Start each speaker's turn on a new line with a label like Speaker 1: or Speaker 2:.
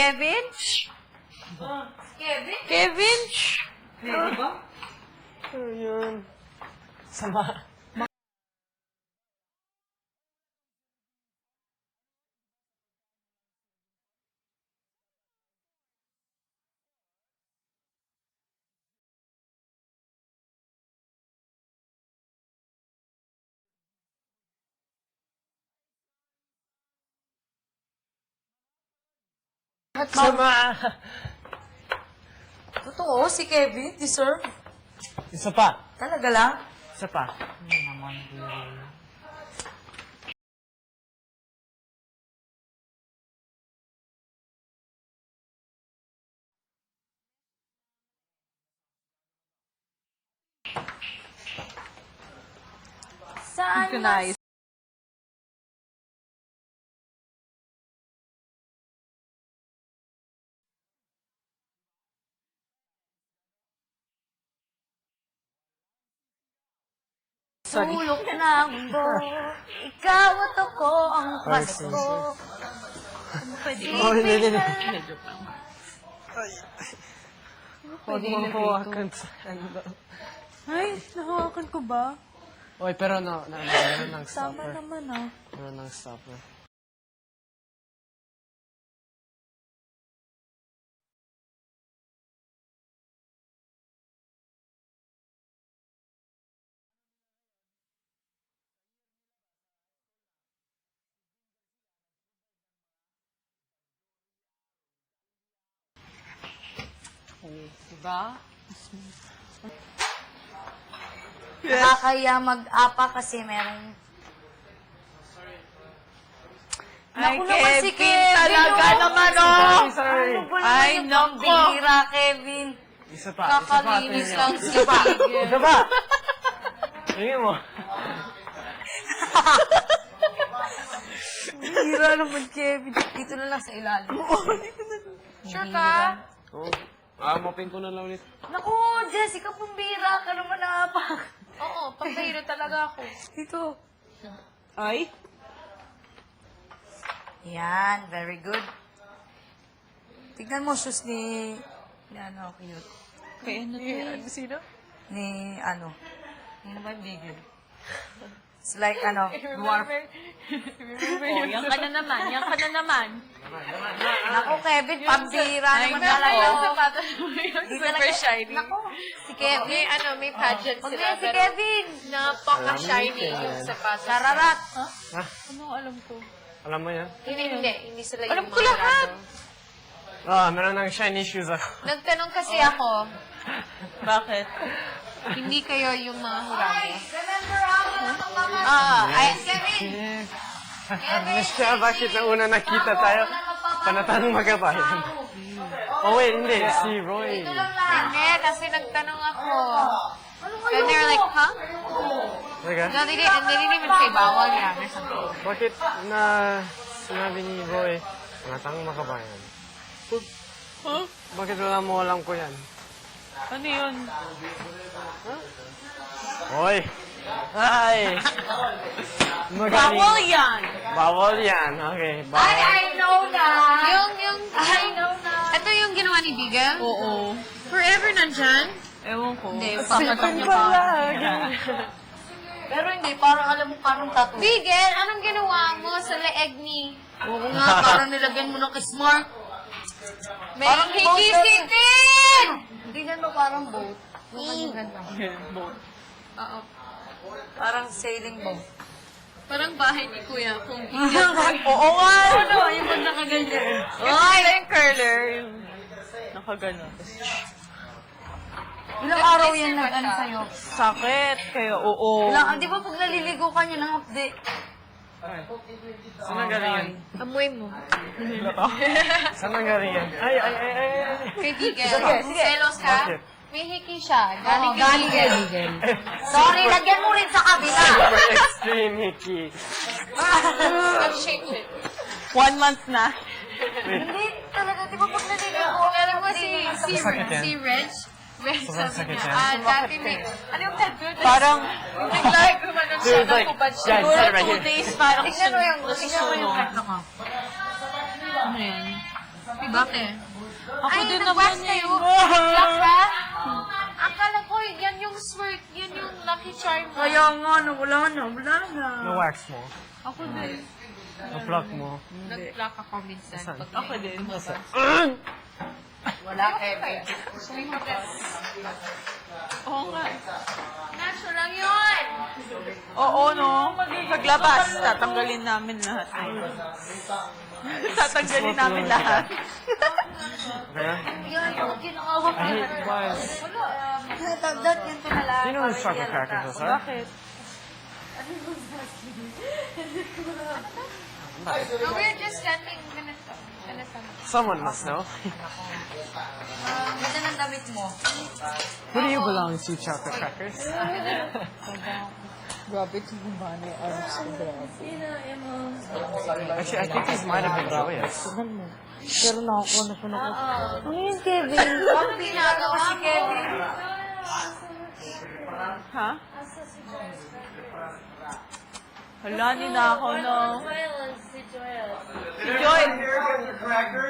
Speaker 1: Kevin? Kevin? Kevin?
Speaker 2: Hindi ba?
Speaker 3: Ano yun? Sama. Sama.
Speaker 1: Totoo, si Kevin, deserve.
Speaker 3: Isa pa.
Speaker 1: Talaga lang?
Speaker 3: Isa pa.
Speaker 1: Saan mas...
Speaker 3: Sorry.
Speaker 1: Sulok ng mundo, ikaw at ako ang pasko.
Speaker 3: Oh, hindi. Huwag mong hawakan sa ano.
Speaker 1: Ay, nahawakan ko ba?
Speaker 3: Oy, pero meron ng
Speaker 1: Tama
Speaker 3: stopper.
Speaker 1: naman ah.
Speaker 3: Meron ng stopper.
Speaker 1: Diba? Nakakaya mag-apa kasi merong... Naku naman si Kevin!
Speaker 2: Talaga naman, oh!
Speaker 3: Sorry.
Speaker 1: Ano ba
Speaker 2: Ay,
Speaker 1: naman yung
Speaker 2: naku.
Speaker 1: pambihira, Kevin?
Speaker 3: Isa pa.
Speaker 1: Kakalinis lang si
Speaker 3: Isa pa.
Speaker 1: Kevin.
Speaker 3: Isa pa. Tingin mo.
Speaker 1: Bihira naman, Kevin. Dito na lang sa ilalim. Sure ka?
Speaker 3: Oo. Mopin ko na lang ulit.
Speaker 1: Naku, Jessica, pambihira ka naman na apa.
Speaker 2: Oo, pambihira talaga ako.
Speaker 1: Dito.
Speaker 2: Ay?
Speaker 1: Yan, very good. Tignan mo, shoes ni ano, cute.
Speaker 2: Kaya ano to eh? Sino?
Speaker 1: Ni, ano. Ano ba, bigil? It's like, ano, dwarf.
Speaker 2: Oh, yan ka na naman. Yan ka na naman.
Speaker 1: Naku, Kevin, pambihira
Speaker 2: Ay,
Speaker 1: naman
Speaker 2: naku.
Speaker 1: talaga.
Speaker 2: Yung sapatos mo yung
Speaker 1: Di
Speaker 2: super
Speaker 1: talaga-
Speaker 2: shiny.
Speaker 1: Naku, si Kevin.
Speaker 2: May pageant
Speaker 1: Huwag
Speaker 2: sila.
Speaker 1: na yan si
Speaker 2: pero
Speaker 1: Kevin.
Speaker 2: Napaka-shiny yung sapatos.
Speaker 1: Sararat.
Speaker 2: Ano alam ko?
Speaker 3: Alam mo yan?
Speaker 2: Hindi sila
Speaker 1: Alam
Speaker 2: yung
Speaker 1: ko lahat.
Speaker 3: Meron ng shiny shoes ako.
Speaker 2: Nagtanong kasi ako,
Speaker 3: Bakit?
Speaker 2: hindi kayo yung mga hurado.
Speaker 1: Kevin.
Speaker 3: Miss siya, bakit na una nakita tayo? Panatanong magabayan. Oh wait, hindi. Si Roy.
Speaker 2: Hindi, kasi nagtanong ako. And they're like, huh?
Speaker 3: Teka,
Speaker 2: No, they didn't even say bawal yan or something.
Speaker 3: bakit na sinabi ni Roy, panatanong magabayan?
Speaker 2: Huh?
Speaker 3: Bakit wala mo alam ko yan?
Speaker 2: Ano yun?
Speaker 3: Hoy! Ay!
Speaker 2: Bawal yan!
Speaker 3: Bawal yan. Okay, bawal.
Speaker 1: I know na.
Speaker 2: I know na. Ito yung ginawa ni Bigel? Oo. Forever nandyan? Ewan ko. Hindi, yung papatok niya pa.
Speaker 1: Pero hindi, parang alam mo, parang tattoo.
Speaker 2: Bigel, anong ginawa mo sa leeg ni?
Speaker 1: Oo nga, parang nilagyan mo ng kismark.
Speaker 2: May
Speaker 1: Parang
Speaker 2: hikisitin!
Speaker 1: Hindi mo parang boat. Ang ganda.
Speaker 2: Oo.
Speaker 1: Parang sailing boat.
Speaker 2: Parang bahay ni Kuya kung Bigel.
Speaker 1: Oo nga! Ano? Yung ba't nakaganyan?
Speaker 2: Ay! Yung curler. Yung nakagano.
Speaker 1: Ilang araw yan nag-ano sa'yo?
Speaker 2: Sakit. Kaya oo.
Speaker 1: Di ba pag naliligo ka niya ng update?
Speaker 3: Saan ang galing yan?
Speaker 2: Amoy mo.
Speaker 3: Saan ang galing yan? Ay!
Speaker 2: Kay Bigel.
Speaker 1: Sige.
Speaker 2: Selos ka?
Speaker 3: Bakit?
Speaker 2: May hiki siya. Galing kay
Speaker 1: galing
Speaker 2: Bigel.
Speaker 1: Sorry, lagyan mo rin sa kabila.
Speaker 3: Super extreme, Nikki.
Speaker 2: Shape it.
Speaker 4: 1 month na.
Speaker 1: Hindi talaga, di ba pag naliligo?
Speaker 2: Alam mo si
Speaker 3: Sakit yan.
Speaker 2: Reg? Reg
Speaker 3: Sobrang
Speaker 2: sabi
Speaker 3: sakit
Speaker 2: niya,
Speaker 3: yan.
Speaker 2: dati may, ano yung tattoo?
Speaker 4: Parang,
Speaker 2: Nag-like gumanon siya,
Speaker 3: Dude, like,
Speaker 2: nakubad siya.
Speaker 3: yan,
Speaker 2: Siguro
Speaker 3: right
Speaker 2: 2
Speaker 3: here.
Speaker 2: days parang
Speaker 1: Tingnan mo yung
Speaker 2: nasusunog.
Speaker 1: kwento ko.
Speaker 2: Ano yan? Bakit?
Speaker 4: Ako
Speaker 2: Ay,
Speaker 4: din
Speaker 2: nag-wax
Speaker 4: naman
Speaker 2: kayo?
Speaker 4: eh.
Speaker 2: Black ka? Akala ko, yan yung smirk, yan yung lucky charm.
Speaker 1: Kaya nga, wala na.
Speaker 3: Na-wax mo.
Speaker 4: Ako din.
Speaker 3: Na-pluck mo.
Speaker 2: Nag-black ako minsan.
Speaker 3: Saan?
Speaker 2: Pag
Speaker 4: Ako din.
Speaker 1: Wala, Kevin.
Speaker 4: Oo nga.
Speaker 2: natural yun!
Speaker 4: Oo, no? Paglabas, tatanggalin namin lahat. Tatanggalin namin lahat.
Speaker 3: Kaya?
Speaker 2: Yan, yung ginawa
Speaker 3: I hate buzz.
Speaker 1: Tagdat ganito na lang.
Speaker 3: Sino yung chocolate crackers, sir?
Speaker 4: Bakit?
Speaker 2: No, we're just standing ganito.
Speaker 3: Someone must know.
Speaker 1: Ganda ng damit mo.
Speaker 3: Who do you belong to, chocolate crackers?
Speaker 4: Grabe, tumumana yung arms ko, grabe.
Speaker 3: Actually, I think these might have been joyous.
Speaker 1: Pero nakakuha na siya na. Ano yun, Kevin? Bakit ginagawa si Kevin?
Speaker 4: Ha? Hala, ninakaw na. Si Joel.